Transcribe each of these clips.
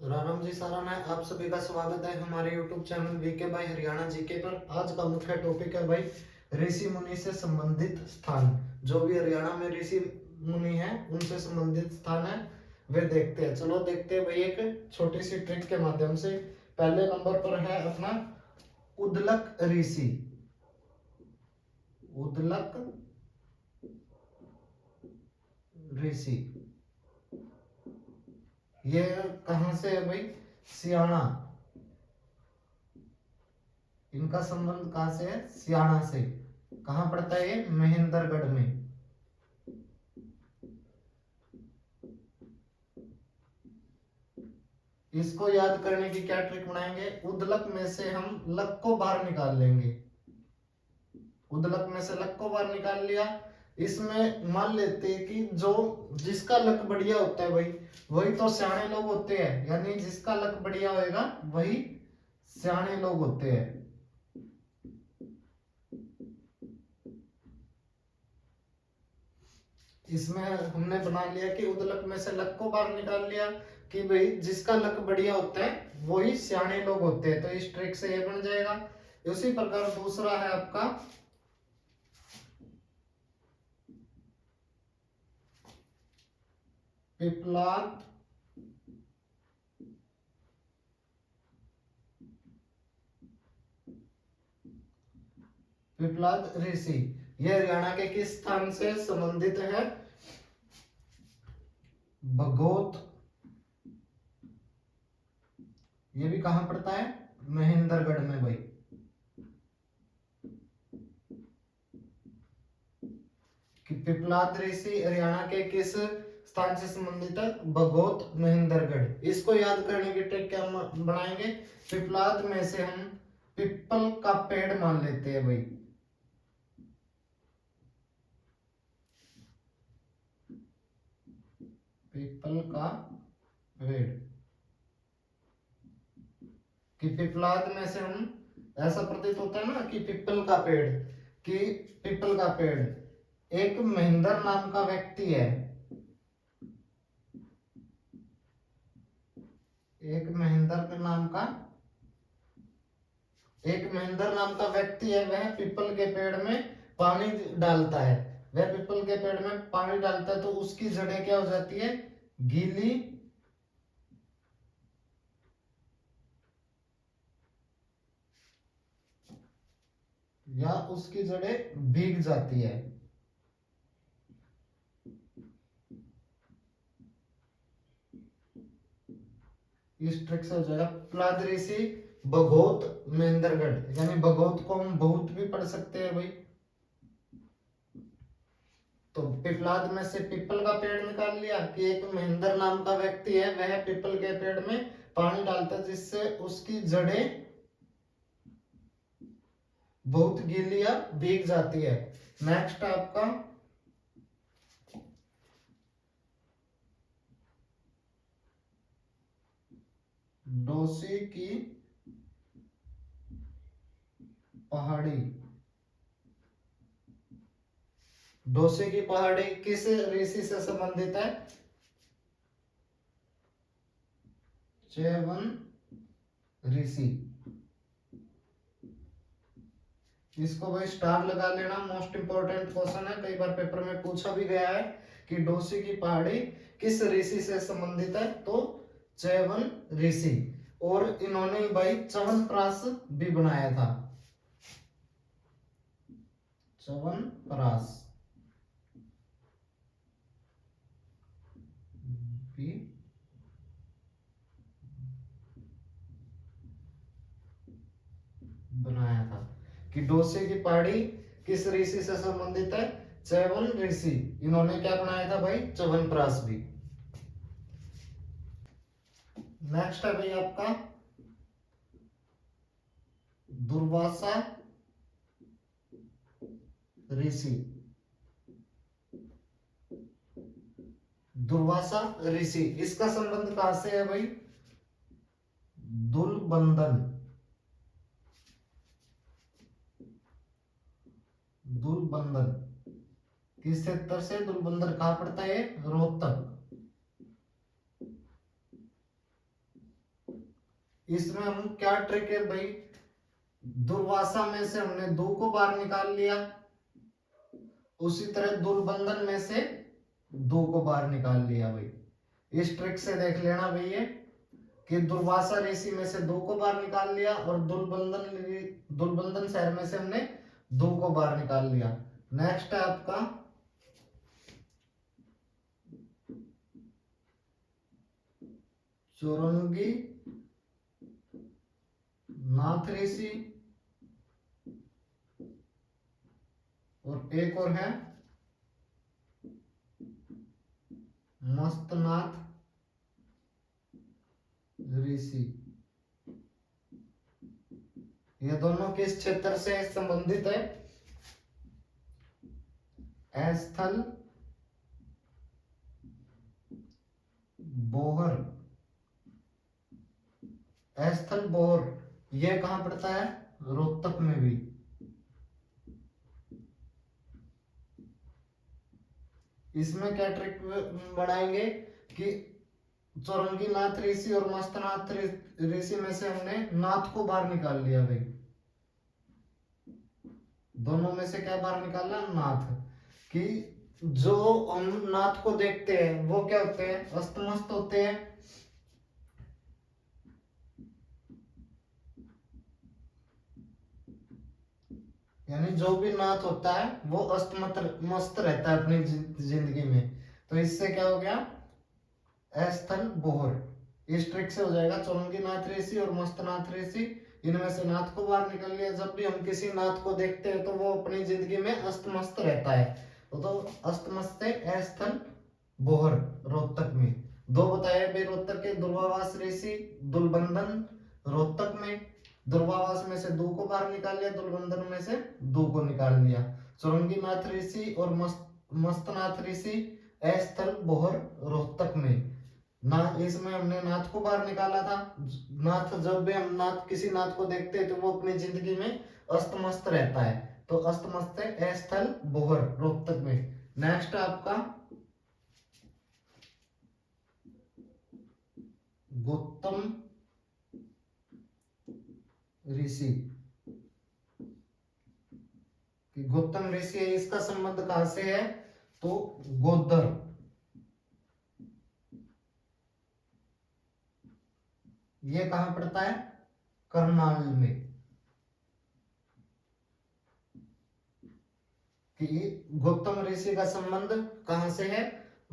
राम जी साराम है। आप सभी का स्वागत है हमारे YouTube channel VK by Haryana GK पर। आज का मुख्य टॉपिक है भाई ऋषि मुनि से संबंधित स्थान। जो भी हरियाणा में ऋषि मुनि हैं उनसे संबंधित स्थान है वे देखते हैं। चलो देखते हैं भाई एक छोटी सी ट्रिक के माध्यम से। पहले नंबर पर है अपना उदलक ऋषि। उदलक ऋषि ये कहाँ से है भाई? सियाणा। इनका संबंध कहाँ से है? सियाणा से। कहाँ पड़ता है ये? महेंद्रगढ़ में। इसको याद करने की क्या ट्रिक बनाएंगे? उदलक में से हम लक को बाहर निकाल लेंगे। उदलक में से लक को बाहर निकाल लिया। इसमें मान लेते हैं कि जो जिसका लक बढ़िया होता है भाई वही तो सियाणे लोग होते हैं, यानी जिसका लक बढ़िया होएगा वही सियाणे लोग होते हैं। इसमें हमने बना लिया कि उदलक में से लक को बाहर निकाल लिया कि भाई जिसका लक बढ़िया होता है वही सियाणे लोग होते हैं, तो इस ट्रिक से ये बन जाएगा। उसी प्रकार दूसरा है आपका पिपलाद पिपलाद ऋषि। यह हरियाणा के किस स्थान से संबंधित है? बघोत। ये भी कहां पड़ता है? महेंद्रगढ़ में भाई। कि पिपलाद ऋषि हरियाणा के किस स्थान से संबंधित है? बघोत महेंद्रगढ़। इसको याद करने की ट्रिक क्या बनाएंगे? पिपलाद में से हम पिपल का पेड़ मान लेते हैं भाई। पीपल का पेड़। कि पिपलाद में से हम, ऐसा प्रतीत होता है ना कि पिपल का पेड़, कि पिपल का पेड़ एक महेंद्र नाम का व्यक्ति है। एक महेंद्र नाम का एक महेंद्र नाम का व्यक्ति है, वह पीपल के पेड़ में पानी डालता है। वह पीपल के पेड़ में पानी डालता है तो उसकी जड़ें क्या हो जाती है? गीली या उसकी जड़ें भीग जाती है। इस ट्रिक से हो जाएगा पिपलाद ऋषि बघोत महेंद्रगढ़। यानी बघोत को हम बहुत भी पढ़ सकते हैं भाई। तो पिपलाद में से पीपल का पेड़ निकाल लिया कि एक महेंद्र नाम का व्यक्ति है, वह पीपल के पेड़ में पानी डालता है जिससे उसकी जड़ें बहुत गीली या भीग जाती है। नेक्स्ट आपका डोसी की पहाड़ी। डोसी की पहाड़ी किस ऋषि से संबंधित है? च्यवन ऋषि। इसको भाई स्टार लगा लेना, मोस्ट इंपोर्टेंट क्वेश्चन है, कई बार पेपर में पूछा भी गया है कि डोसी की पहाड़ी किस ऋषि से संबंधित है? तो च्यवन ऋषि। और इन्होंने भाई च्यवनप्राश भी बनाया था। च्यवनप्राश भी बनाया था। कि डोसे की पहाड़ी किस ऋषि से संबंधित है? च्यवन ऋषि। इन्होंने क्या बनाया था भाई? च्यवनप्राश भी। नेक्स्ट है भाई आपका दुर्वासा ऋषि। दुर्वासा ऋषि इसका संबंध कहां से है भाई? दुलबंदन। दुलबंदन किस क्षेत्र से? दुलबंदन कहां पड़ता है? रोहतक। इसमें हम क्या ट्रिक है भाई, दुर्वासा में से हमने दो को बाहर निकाल लिया, उसी तरह दुर्बंधन में से दो को बाहर निकाल लिया भाई। इस ट्रिक से देख लेना भाई ये कि दुर्वासा ऋषि में से दो को बाहर निकाल लिया और दुर्बंधन शहर में से हमने दो को बाहर निकाल लिया। नेक्स्ट है आपका चौरंगी नाथ ऋषि, और एक और है मस्तनाथ ऋषि। ये दोनों किस क्षेत्र से संबंधित है, स्थल बोहर। स्थल बोहर ये कहां पड़ता है, रोहतक में भी। इसमें क्या ट्रिक बनाएंगे कि चौरंगी नाथ ऋषि और मस्तनाथ ऋषि में से हमने नाथ को बाहर निकाल लिया भाई, दोनों में से क्या बाहर निकाला, नाथ। कि जो हम नाथ को देखते हैं वो क्या होते हैं, अस्तमस्त होते हैं। यानी जो भी नाथ होता है वो मस्त रहता है अपनी जिंदगी में। तो इससे क्या हो गया, स्थल बोहर। इस ट्रिक से हो जाएगा चौरंगी नाथ ऋषि और मस्तनाथ ऋषि, इनमें से नाथ को बाहर निकाल लिया। जब भी हम किसी नाथ को देखते हैं तो वो अपनी जिंदगी में अस्तमस्त रहता है, तो अस्तमस्त से स्थल बोहर रोहतक में। दो बताए भाई रोहतक के, दुर्वावास ऋषि दुर्बंधन रोहतक में, दुर्वावास में से दो को बाहर निकाल लिया, दुर्बंधन में से दो को निकाल लिया। चौरंगी नाथ ऋषि और मस्तनाथ ऋषि स्थल बोहर रोहतक में। ना इसमें हमने नाथ को बाहर निकाला था। नाथ, जब भी हम किसी नाथ को देखते हैं तो वो अपनी जिंदगी में अस्तमस्त रहता है, तो अस्तमस्त है स्थल बोहर रोहतक में। नेक्स्ट आपका गौतम ऋषि। गौतम ऋषि है, इसका संबंध कहां से है, तो गोदर। ये कहां पड़ता है, करनाल में। कि गौतम ऋषि का संबंध कहां से है,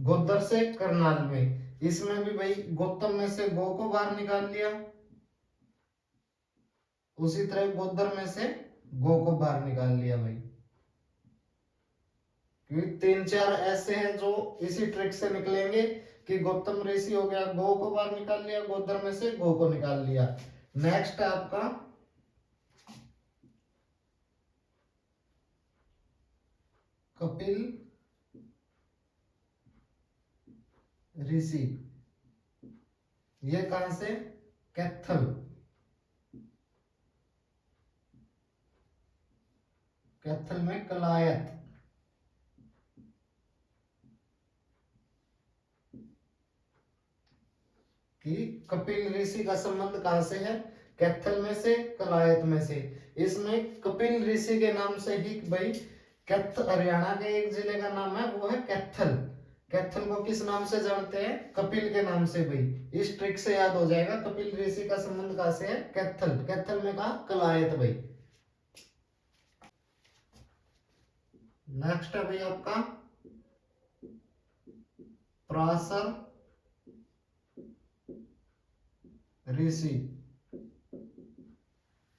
गोदर से, करनाल में। इसमें भी भाई गौतम में से गो को बाहर निकाल लिया, उसी तरह गोदर में से गो को बाहर निकाल लिया भाई। क्योंकि तीन चार ऐसे हैं जो इसी ट्रिक से निकलेंगे कि गौतम ऋषि हो गया, गो को बाहर निकाल लिया, गोदर में से गो को निकाल लिया। नेक्स्ट आपका कपिल ऋषि। ये कहां से, कैथल। कैथल में कलायत। कि कपिल ऋषि का संबंध कहां से है, कैथल में से, कलायत में से। इसमें कपिल ऋषि के नाम से ही भाई हरियाणा के एक जिले का नाम है, वो है कैथल। कैथल को किस नाम से जानते हैं, कपिल के नाम से भाई। इस ट्रिक से याद हो जाएगा कपिल ऋषि का संबंध कहां से है, कैथल। कैथल में कहा, कलायत भाई। नेक्स्ट है भाई आपका पराशर ऋषि।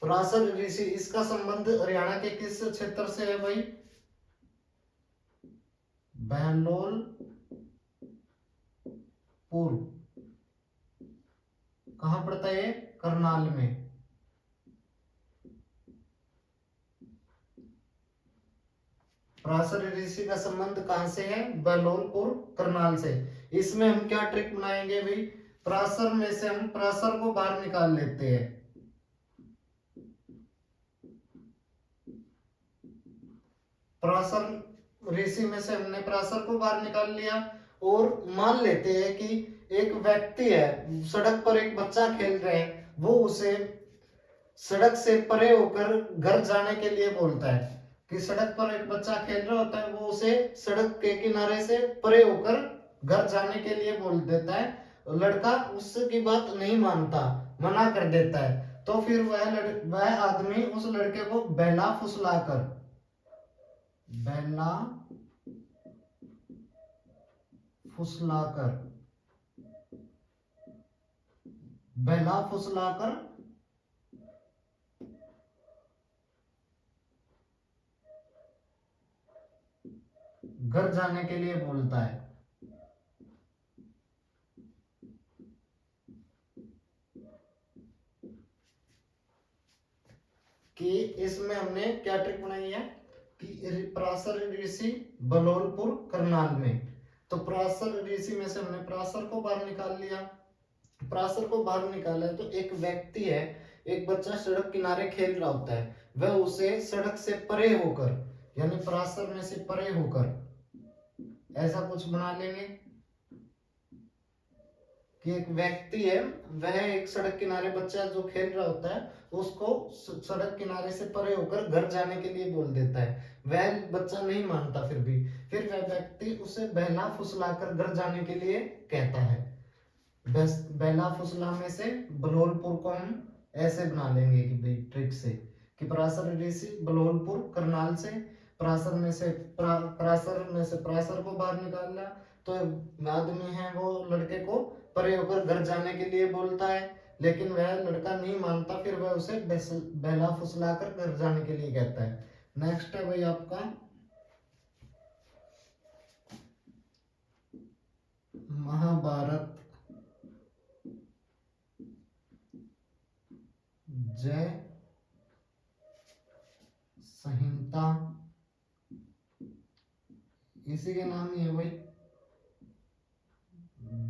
पराशर ऋषि, इसका संबंध हरियाणा के किस क्षेत्र से है भाई, बहलोल पूर्व। कहां पड़ता है, करनाल में। पराशर ऋषि का संबंध कहां से है, बहलोलपुर, करनाल से। इसमें हम क्या ट्रिक बनाएंगे भाई, पराशर में से हम पराशर को बाहर निकाल लेते हैं। पराशर ऋषि में से हमने पराशर को बाहर निकाल लिया, और मान लेते हैं कि एक व्यक्ति है, सड़क पर एक बच्चा खेल रहे हैं, वो उसे सड़क से परे होकर घर जाने के लिए बोलता है। कि सड़क पर एक बच्चा खेल रहा होता है, वो उसे सड़क के किनारे से परे होकर घर जाने के लिए बोल देता है। लड़का उसकी बात नहीं मानता, मना कर देता है। तो फिर वह आदमी उस लड़के को बहला फुसलाकर बहला फुसलाकर बहला फुसलाकर घर जाने के लिए बोलता है। कि इसमें हमने क्या ट्रिक बनाई है कि पराशर ऋषि बलोलपुर करनाल में। तो पराशर ऋषि में से हमने पराशर को बाहर निकाल लिया। पराशर को बाहर निकाला है तो एक व्यक्ति है, एक बच्चा सड़क किनारे खेल रहा होता है, वह उसे सड़क से परे होकर, यानी पराशर में से परे होकर ऐसा कुछ बना लेंगे कि एक व्यक्ति है, वह एक सड़क किनारे बच्चा जो खेल रहा होता है उसको सड़क किनारे से परे होकर घर जाने के लिए बोल देता है। वह बच्चा नहीं मानता, फिर वह व्यक्ति उसे बहला फुसलाकर घर जाने के लिए कहता है। बस बहला फुसला में से बलोलपुर को हम ऐसे बना लेंगे कि भाई ट्रिक से कि पराशर ऋषि बलोलपुर करनाल से पराशर में से पराशर को बाहर निकाल लिया। तो आदमी है वो लड़के को परे होकर घर जाने के लिए बोलता है, लेकिन वह लड़का नहीं मानता, फिर वह उसे बहला फुसलाकर घर जाने के लिए कहता है। नेक्स्ट है भाई आपका महाभारत जय संहिता, इसी के नाम ही है भाई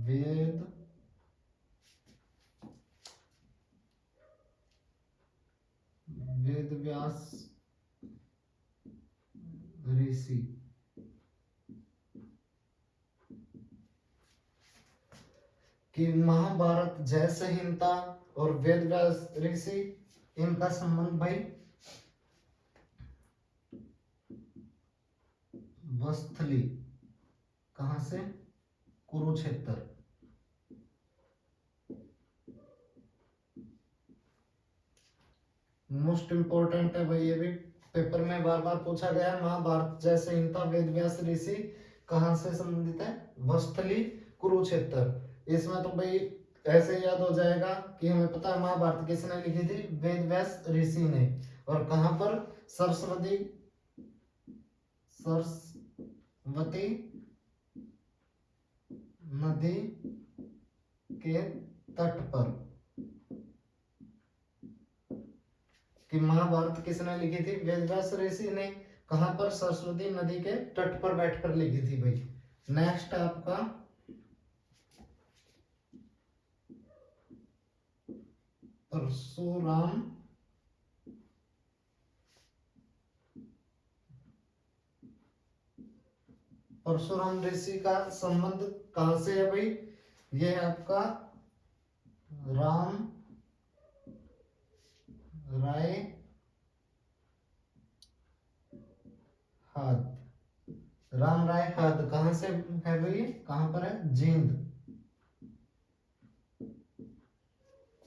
वेद वेद व्यास ऋषि। कि महाभारत जय संहिता और वेद व्यास ऋषि, इनका संबंध भाई वस्थली, कहां से, कुरुक्षेत्र। मोस्ट इंपोर्टेंट है भाई, ये भी पेपर में बार बार पूछा गया है। महाभारत जय संहिता वेद व्यास ऋषि कहां से संबंधित है, वस्थली कुरुक्षेत्र। इसमें तो भाई ऐसे याद हो जाएगा कि हमें पता है महाभारत किसने लिखी थी, वेद व्यास ऋषि ने। और कहां पर, सरस्वती सरस्वती नदी के तट पर। कि महाभारत किसने लिखी थी, वेद व्यास ऋषि ने। कहां पर, सरस्वती नदी के तट पर बैठकर लिखी थी भाई। नेक्स्ट आपका परशुराम परशुराम ऋषि का संबंध कहां से है भाई, ये है आपका राम राय हाद। राम राय हाद कहां से है भाई, कहां पर है, जींद।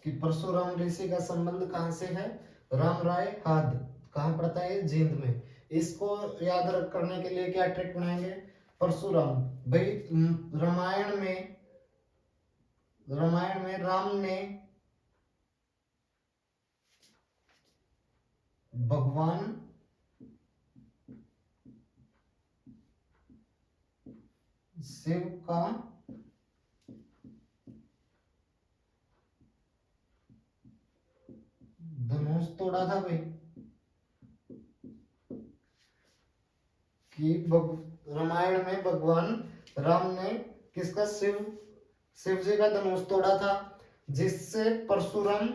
कि परशुराम ऋषि का संबंध कहां से है, राम राय हाद, कहां पड़ता है, जींद में। इसको याद रख करने के लिए क्या ट्रिक बनाएंगे, परशुराम भाई रामायण में राम ने भगवान शिव का धनुष तोड़ा था भाई। कि रामायण में भगवान राम ने किसका, शिव जी का धनुष तोड़ा था, जिससे परशुराम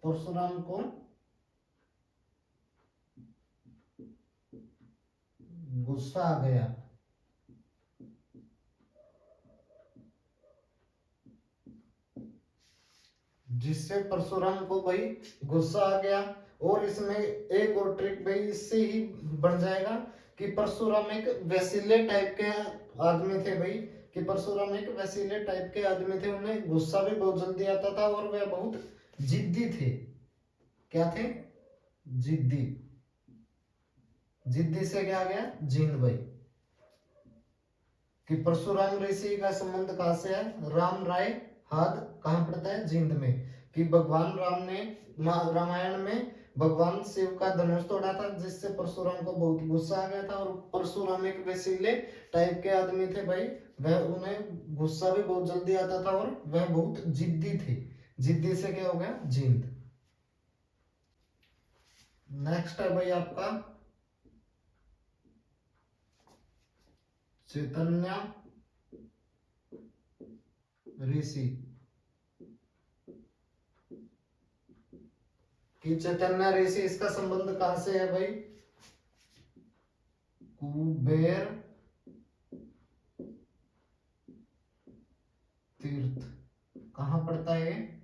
परशुराम को गुस्सा आ गया। जिससे परशुराम को भाई गुस्सा आ गया। और इसमें एक और ट्रिक भाई इससे ही बन जाएगा कि परशुराम एक वैसिले टाइप के आदमी थे भाई, कि परशुराम एक वैसिले टाइप के आदमी थे, उन्हें गुस्सा भी बहुत जल्दी आता था और वे बहुत जिद्दी थे। क्या थे? जिद्दी। जिद्दी से क्या आ गया? जींद भाई। कि परशुराम ऋषि का संबंध कहां से है? राम राय हाद कहां पड़ता है? जींद में। कि भगवान राम ने रामायण में भगवान शिव का धनुष तोड़ा था, जिससे परशुराम को बहुत गुस्सा आ गया था। और परशुराम एक वैसिले टाइप के आदमी थे भाई, वह उन्हें गुस्सा भी बहुत जल्दी आता था और वह बहुत जिद्दी थे। जिद्दी से क्या हो गया? जींद। नेक्स्ट है भाई आपका चैतन्य ऋषि। कि चैतन्य ऋषि, इसका संबंध कहां से है भाई? कुबेर तीर्थ। कहां पड़ता है?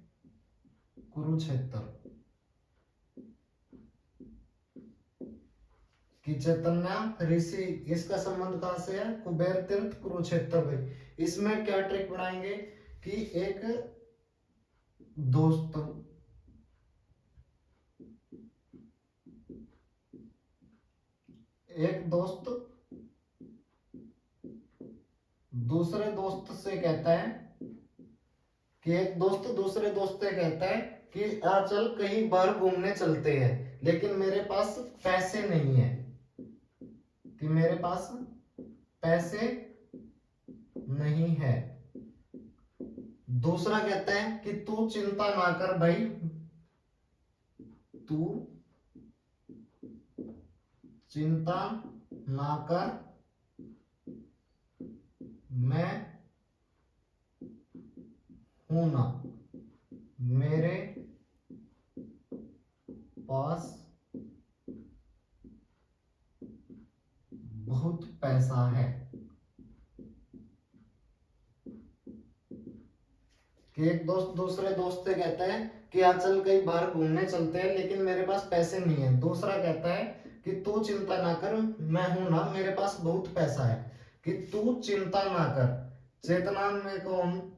कुरुक्षेत्र। कि चैतन्य ऋषि, इसका संबंध कहां से है? कुबेर तीर्थ कुरुक्षेत्र भाई। इसमें क्या ट्रिक बनाएंगे कि एक दोस्त दूसरे दोस्त से कहता है कि एक दोस्त दूसरे दोस्त से कहता है कि आ चल कहीं बाहर घूमने चलते हैं, लेकिन मेरे पास पैसे नहीं है। कि मेरे पास पैसे नहीं है। दूसरा कहता है कि तू चिंता ना कर भाई, तू चिंता ना कर, मैं हूं ना, मेरे पास बहुत पैसा है। कि एक दोस्त दूसरे दोस्त से कहता है कि आज चल कहीं बाहर घूमने चलते हैं, लेकिन मेरे पास पैसे नहीं है। दूसरा कहता है कि तू चिंता ना कर, मैं हूं ना, मेरे पास बहुत पैसा है। कि तू चिंता ना कर, चेतना में को हम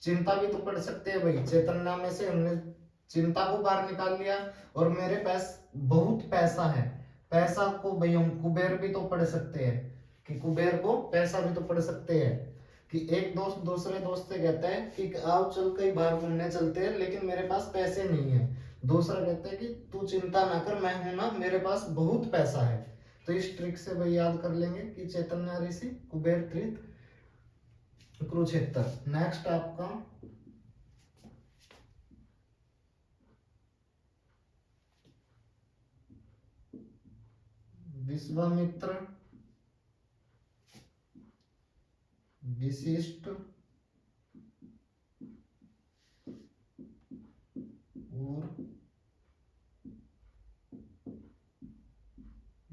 चिंता भी तो पढ़ सकते हैं भाई। चेतना में से हमने चिंता को बाहर निकाल लिया। और मेरे पास बहुत पैसा है, पैसा को भाई हम कुबेर भी तो पढ़ सकते हैं, कि कुबेर को पैसा भी तो पढ़ सकते हैं। कि एक दोस्त दूसरे दोस्त से कहता है कि आओ चल कहीं बाहर घूमने चलते हैं, लेकिन मेरे पास पैसे नहीं है। दूसरा कहता है कि तू चिंता ना कर, मैं हूं ना, मेरे पास बहुत पैसा है। तो इस ट्रिक से भाई याद कर लेंगे कि चैतन्य ऋषि, कुबेर तीर्थ कुरुक्षेत्र। नेक्स्ट आपका विश्वामित्र विशिष्ट और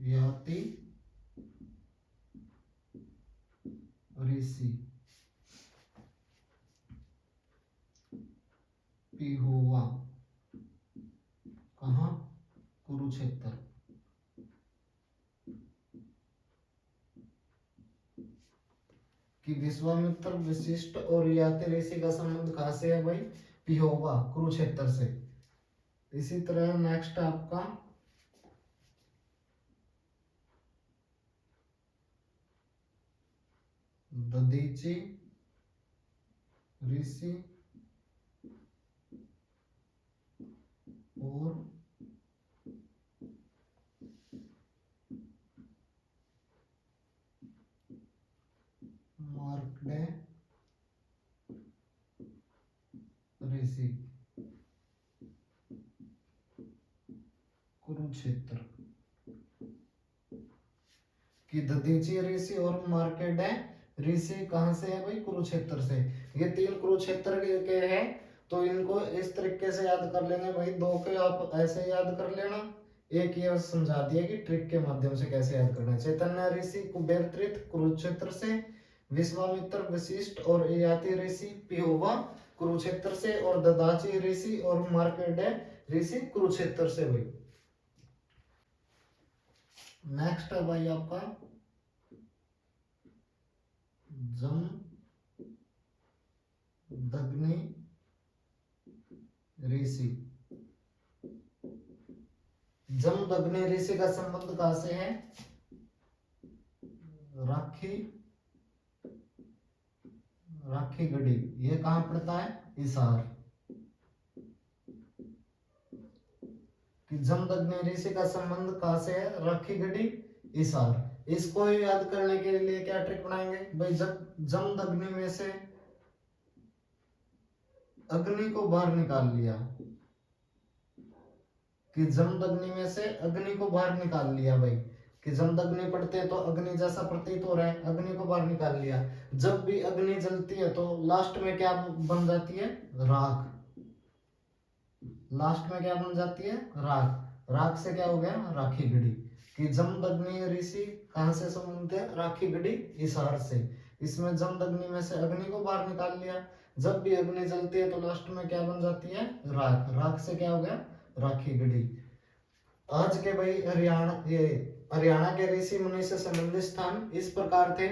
याति ऋषि पिहोवा कहाँ? कुरुक्षेत्र। कि विश्वामित्र विशिष्ट और याति ऋषि का संबंध कहां से है भाई? पिहोवा कुरुक्षेत्र से। इसी तरह नेक्स्ट आपका दधीची ऋषि और मार्कंडे ऋषि कुरुक्षेत्र। कि दधीची ऋषि और मार्कंडे ऋषि कहां से है भाई? कुरुक्षेत्र से। ये तीन कुरुक्षेत्र के हैं। तो इनको इस तरीके से याद कर लेंगे भाई। दो के आप ऐसे याद कर लेना, एक ये समझा दिया कि ट्रिक के माध्यम से कैसे याद करना है। चैतन्य ऋषि कुबेर तीर्थ कुरुक्षेत्र से, विश्वामित्र वशिष्ठ और ययाति ऋषि पिहोवा कुरुक्षेत्र से, और ददाची ऋषि और मार्कंडेय ऋषि कुरुक्षेत्र से भाई। नेक्स्ट है भाई आपका जमदग्नि ऋषि। जमदग्नि ऋषि का संबंध कहां से है? राखी गढ़ी, ये कहां पड़ता है? हिसार। कि जमदग्नि ऋषि का संबंध कहां से है? राखी गढ़ी, हिसार। इसको याद करने के लिए क्या ट्रिक बनाएंगे भाई? जब जमदग्नि में से अग्नि को बाहर निकाल लिया, कि जमदग्नि में से अग्नि को बाहर निकाल लिया भाई, कि जमदग्नि पढ़ते हैं तो अग्नि जैसा प्रतीत हो रहा है, अग्नि को बाहर निकाल लिया। जब भी अग्नि जलती है तो लास्ट में क्या बन जाती है? राख। लास्ट में क्या बन जाती है? राख। राख से क्या हो गया? राखी गढ़ी। कि जमदग्नि ऋषि कहां से संबंधित है? राखी गढ़ी, हिसार से। इसमें जमदग्नि में से अग्नि को बाहर निकाल लिया, जब भी अग्नि जलती है तो लास्ट में क्या बन जाती है? राख। राख से क्या हो गया? राखी गढ़ी। आज के भाई हरियाणा के ऋषि मुनि से संबंधित स्थान इस प्रकार थे।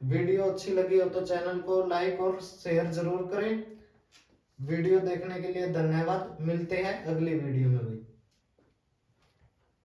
वीडियो अच्छी लगी हो तो चैनल को लाइक और शेयर जरूर करें। वीडियो देखने के लिए धन्यवाद। मिलते हैं अगली वीडियो में भाई।